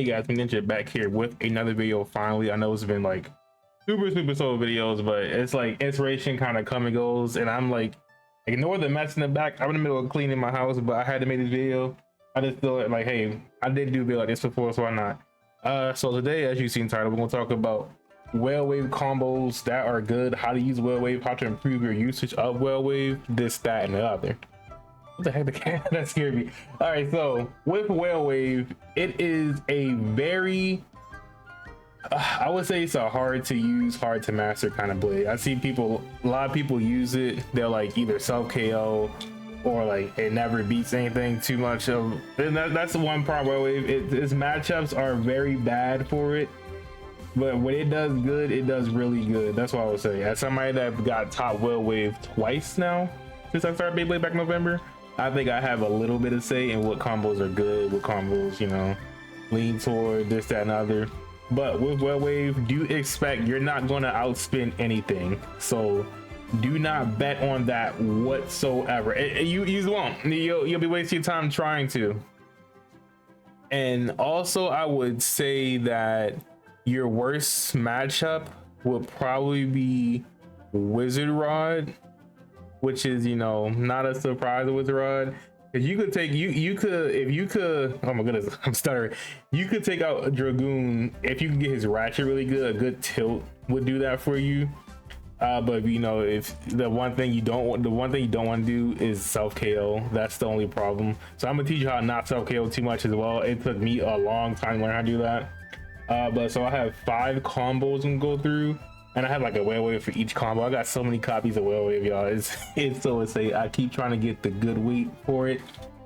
Hey guys, me Ninja back here with another video finally. I know it's been like super solo videos, but it's like inspiration kind of come and goes, and I'm like, ignore the mess in the back. I'm in the middle of cleaning my house, but I had to make this video. I just feel like, hey, I did do a video like this before, so why not? So today, as you seen title, we're gonna talk about whale wave combos that are good, how to use whale wave, how to improve your usage of whale wave, this, that, and the other. What the heck, the cat? That scared me. All right, so with whale wave, it is a very I would say it's a hard to use, hard to master kind of blade. I see people, a lot of people use it, they'll like either self KO or like it never beats anything too much of, and that's the one problem with whale wave. Its matchups are very bad for it, but when it does good, it does really good. That's what I would say. As somebody that got top whale wave twice now since I started Beyblade back in November, I think I have a little bit of say in what combos are good, what combos, you know, lean toward this, that, and other. But with whale wave, do expect you're not going to outspin anything. So do not bet on that whatsoever. You won't. You'll be wasting your time trying to. And also, I would say that your worst matchup would probably be Wizard Rod, which is, you know, not a surprise with Wizard Rod. If you could take if you could, oh my goodness, I'm stuttering. You could take out a Dragoon if you can get his ratchet really good. A good tilt would do that for you. But you know, if the one thing you don't want to do is self KO. That's the only problem. So I'm gonna teach you how to not self KO too much as well. It took me a long time to learn how to do that. But so I have 5 combos I'm gonna go through. And I have like a whale wave for each combo. I got so many copies of whale wave, y'all. It's so insane. I keep trying to get the good weight for it.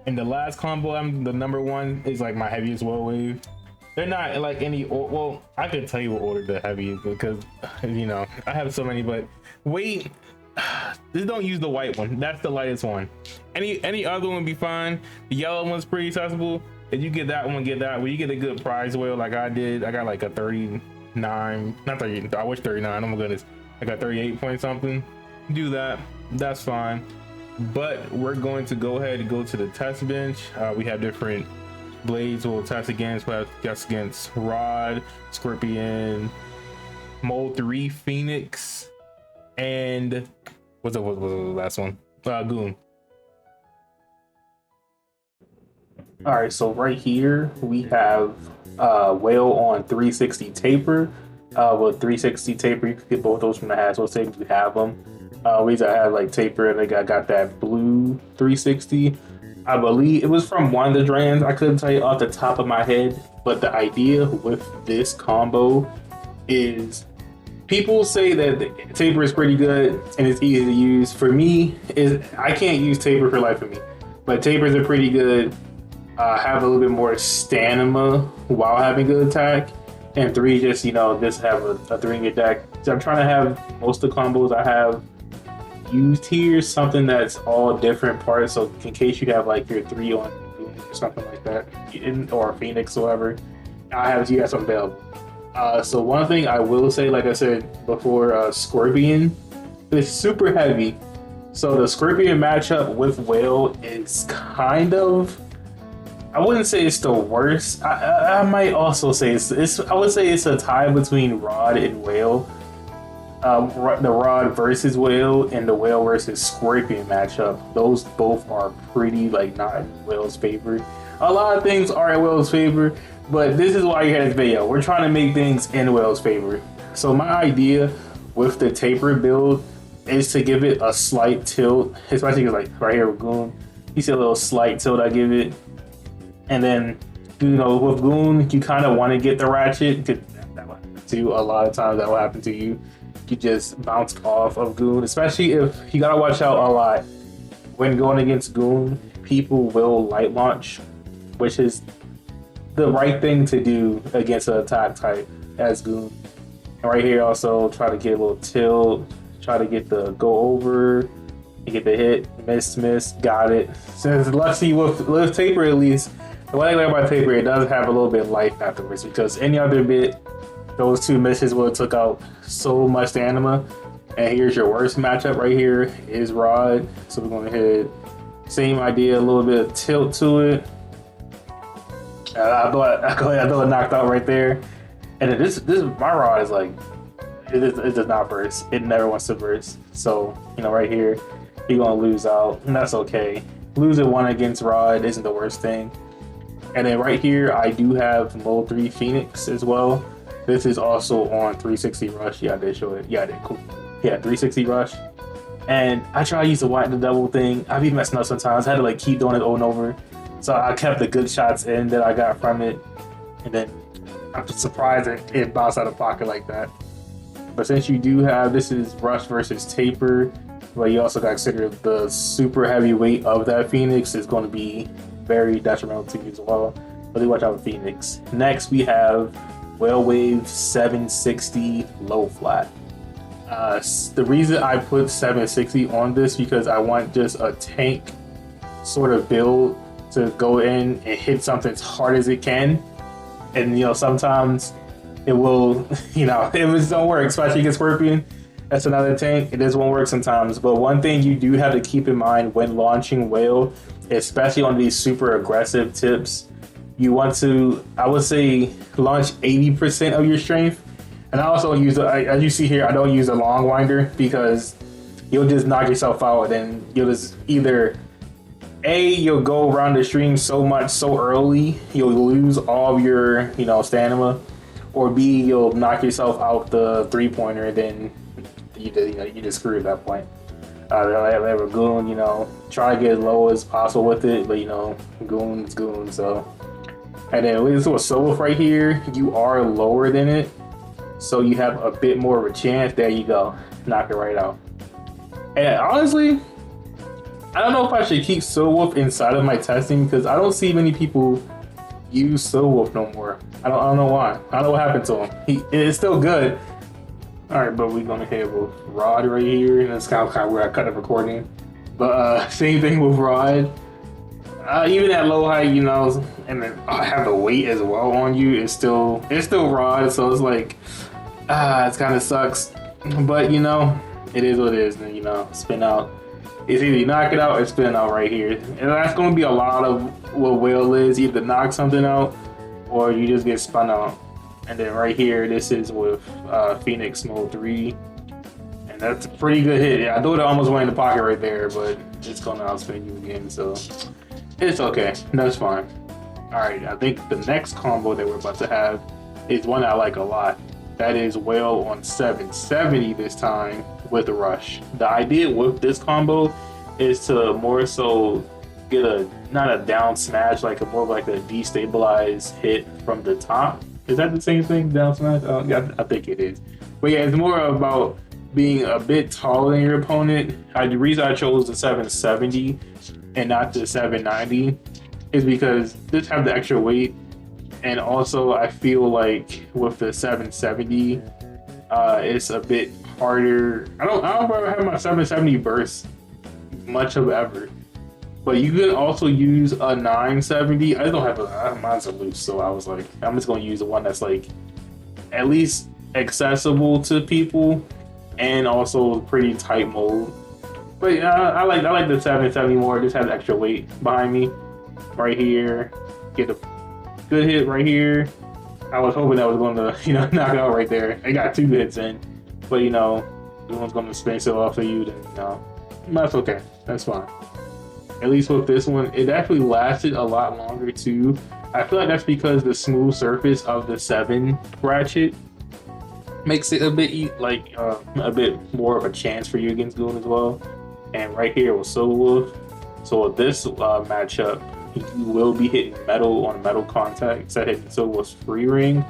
And the last combo, the number 1 is like my heaviest whale wave. They're not like any, well, I could tell you what order the heaviest because, you know, I have so many, but wait, just don't use the white one. That's the lightest one. Any other one would be fine. The yellow one's pretty accessible. If you get that one, get that. When you get a good prize whale like I did, I got like a 39, not 30, I wish 39, oh my goodness, I got 38 point something. Do that, that's fine. But we're going to go ahead and go to the test bench. We have different blades we'll test against. We'll test against Rod, Scorpion, Mold 3, Phoenix, and what's the last one? Goon. All right, so right here we have whale on 360 taper. With 360 taper, you can get both those from the Hasbro tape if you have them. Reason I have like taper, and I got that blue 360. I believe it was from one of the Drans. I couldn't tell you off the top of my head, but the idea with this combo is people say that the taper is pretty good and it's easy to use. For me, I can't use taper for life of me, but tapers are pretty good. Have a little bit more stamina while having good attack, and 3 just, you know, just have a 3 in your deck. So I'm trying to have most of the combos I have used here something that's all different parts, so in case you have like your 3 on or something like that, or Phoenix or whatever, I have you guys available. So one thing I will say, like I said before, Scorpion is super heavy, so the Scorpion matchup with whale is kind of, I wouldn't say it's the worst. I might also say it's I would say it's a tie between Rod and whale. The Rod versus whale and the whale versus Scorpion matchup. Those both are pretty like not in whale's favor. A lot of things are in whale's favor, but this is why you have this video. We're trying to make things in whale's favor. So my idea with the taper build is to give it a slight tilt, especially because like right here with Goon, you see a little slight tilt I give it. And then, you know, with Goon, you kind of want to get the ratchet. That will happen to a lot of times. That will happen to you. You just bounce off of Goon, especially if you gotta watch out a lot when going against Goon. People will light launch, which is the right thing to do against an attack type as Goon. And right here, also try to get a little tilt, try to get the go over, you get the hit, miss, got it. Since lucky with taper at least. The one thing about taper, it does have a little bit of life afterwards, because any other bit, those 2 misses would have took out so much stamina. And here's your worst matchup right here is Rod. So we're going to hit same idea, a little bit of tilt to it. I thought it knocked out right there. And then this my rod is like it does not burst. It never wants to burst. So right here, you're gonna lose out, and that's okay. Losing one against rod isn't the worst thing. And then right here, I do have Mode 3 Phoenix as well. This is also on 360 Rush. Yeah, I did show it. Yeah, I did. Cool. Yeah, 360 Rush. And I try to use the white and the double thing. I be messing up sometimes. I had to like keep doing it over and over. So I kept the good shots in that I got from it. And then I'm just surprised it bounced out of pocket like that. But since you do have, this is Rush versus Taper, but you also got to consider the super heavy weight of that Phoenix is going to be very detrimental to you as well. Really watch out for Phoenix. Next, we have Whale Wave 760 Low Flat. The reason I put 760 on this because I want just a tank sort of build to go in and hit something as hard as it can. And sometimes it will, if it don't work, especially against Scorpion, that's another tank. It just won't work sometimes. But one thing you do have to keep in mind when launching Whale, especially on these super aggressive tips, you want to, I would say, launch 80% of your strength. And I also use, as you see here, I don't use a long winder because you'll just knock yourself out, and then you'll just either you'll go around the stream so much so early you'll lose all of your stamina, or B, you'll knock yourself out the 3-pointer, and then you just screw at that point. They have a goon, try to get as low as possible with it, but goon's goon. So, and then with this solo right here, you are lower than it, so you have a bit more of a chance. There you go, knock it right out. And honestly, I don't know if I should keep Silwolf inside of my testing because I don't see many people use Silwolf no more. I don't know why. I don't know what happened to him. It's still good. All right, but we're gonna hit with Rod right here, and that's kind of where I cut the recording. But same thing with Rod. Even at low height, and then I have the weight as well on you. It's still Rod, so it's like it kind of sucks. But it is what it is. And spin out. It's either you knock it out or spin out right here. And that's going to be a lot of what Whale is. Either knock something out or you just get spun out. And then right here, this is with Phoenix Mode 3. And that's a pretty good hit. Yeah, I thought it almost went in the pocket right there, but it's going to outspin you again. So it's okay. That's fine. Alright, I think the next combo that we're about to have is one I like a lot. That is Whale on 770 this time with a Rush. The idea with this combo is to more so get not a down smash, like more of like a destabilized hit from the top. Is that the same thing, down smash? Yeah, I think it is. But yeah, it's more about being a bit taller than your opponent. The reason I chose the 770 and not the 790 is because this have the extra weight. And also, I feel like with the 770, it's a bit harder. I don't ever have my 770 burst much of ever, but you can also use a 970. I don't have mine's a loose, so I was like, I'm just gonna use the one that's like at least accessible to people and also pretty tight mold. But I like the 770 more. Just have the extra weight behind me right here. Get a good hit right here. I was hoping that was going to, knock it out right there. I got 2 hits in, but the one's going to spin it off of you. Then that's okay. That's fine. At least with this one, it actually lasted a lot longer too. I feel like that's because the smooth surface of the 7 ratchet makes it a bit a bit more of a chance for you against Goon as well. And right here with Silwolf. So with this matchup, you will be hitting metal on metal contact instead of hitting Silwolf's free ring.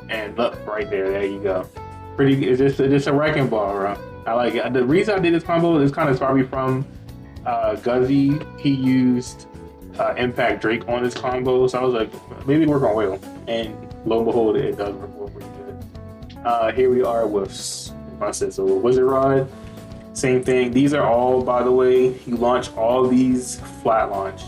And look, right there you go. It's just a wrecking ball, bro. I like it. The reason I did this combo is kind of probably from Guzzy. He used Impact Drake on his combo, so I was like, maybe work on Whale. And lo and behold, it does work pretty good. Here we are with Wizard Rod. Same thing. These are all, by the way, you launch all these flat launch.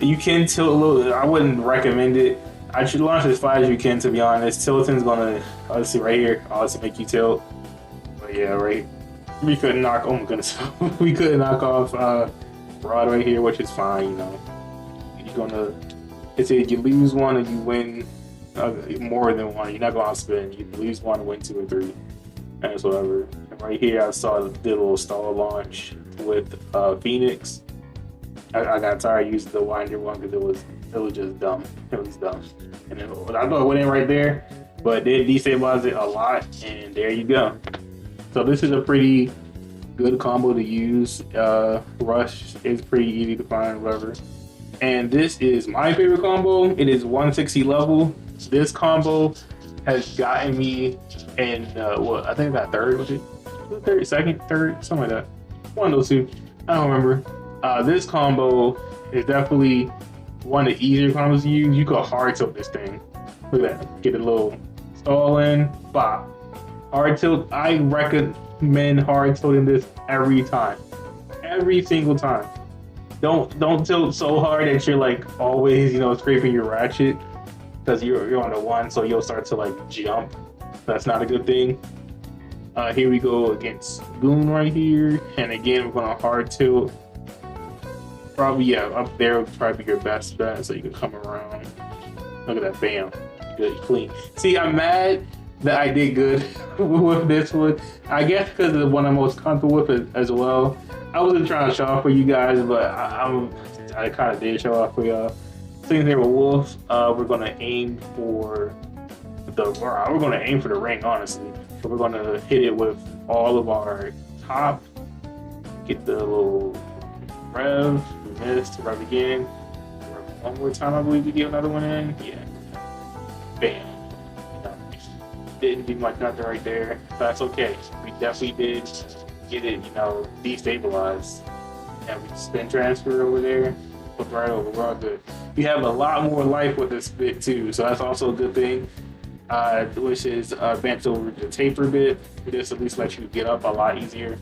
You can tilt a little. I wouldn't recommend it. I should launch as flat as you can, to be honest. Tilting's gonna, let's see right here, obviously make you tilt. But yeah, right. We couldn't knock, oh my goodness. We couldn't knock off Rod right here, which is fine, You're gonna It said you lose one and you win more than one. You're not going to spin. You lose one and win 2 or 3. And it's whatever. And right here, I saw the little stall launch with Phoenix. I got tired of using the winder one because it was just dumb. It was dumb. And then, I thought it went in right there, but they destabilized it a lot, and there you go. So this is a pretty good combo to use. Rush is pretty easy to find, whatever. And this is my favorite combo. It is 160 level. This combo has gotten me in I think I got third with it. Third, second, third, something like that. One of those two. I don't remember. This combo is definitely one of the easier combos to use. You can hard tilt this thing. Look at that. Get a little stall in, bop. Hard tilt. I recommend hard tilting this every time. Every single time. Don't tilt so hard that you're like always, scraping your ratchet, because you're on the one, so you'll start to like jump. That's not a good thing. Here we go against Goon right here, and again we're gonna hard tilt. Probably up there would probably be your best bet, so you can come around. Look at that, bam, good, clean. See, I'm mad that I did good with this one. I guess because it's the one I'm most comfortable with as well. I wasn't trying to show off for you guys, but I kind of did show off for y'all. Same thing with Wolf. We're gonna aim for the ring, honestly. So we're gonna hit it with all of our top. Get the little rev. We missed. Rev again. One more time, I believe we get another one in. Yeah. Bam. Didn't do much nothing right there. But that's okay. We definitely did get it, destabilized. And we spin transfer over there. Flip right over. We're all good. We have a lot more life with this bit too, so that's also a good thing. Which is bent over the taper bit. This at least lets you get up a lot easier.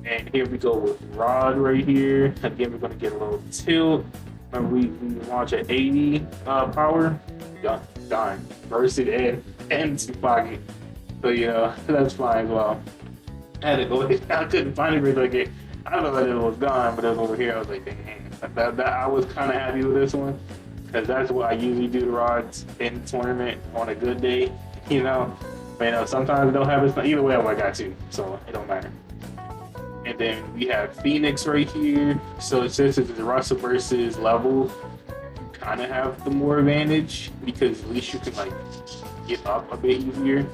And here we go with Rod right here. Again, we're going to get a little tilt. Remember, we launch at 80 power. Done. Burst it and to pocket. So, that's fine as well. I had to go. I couldn't find it really like it. I don't know that it was gone, but it was over here. I was like, dang. I was kind of happy with this one, because that's what I usually do the rods in tournament on a good day. Sometimes I don't have it. Either way, I got to, so it don't matter. And then we have Phoenix right here. So since it's the Russell versus level, you kind of have the more advantage, because at least you can get up a bit easier.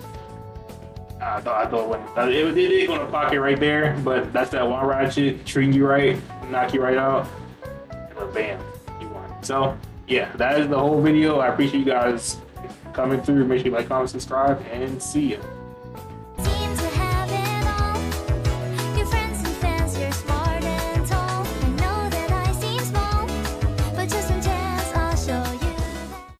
I thought it did go to pocket right there, but that's that one ratchet treating you right, knock you right out, and bam, you won. So yeah, that is the whole video. I appreciate you guys coming through. Make sure you like, comment, subscribe, and see ya.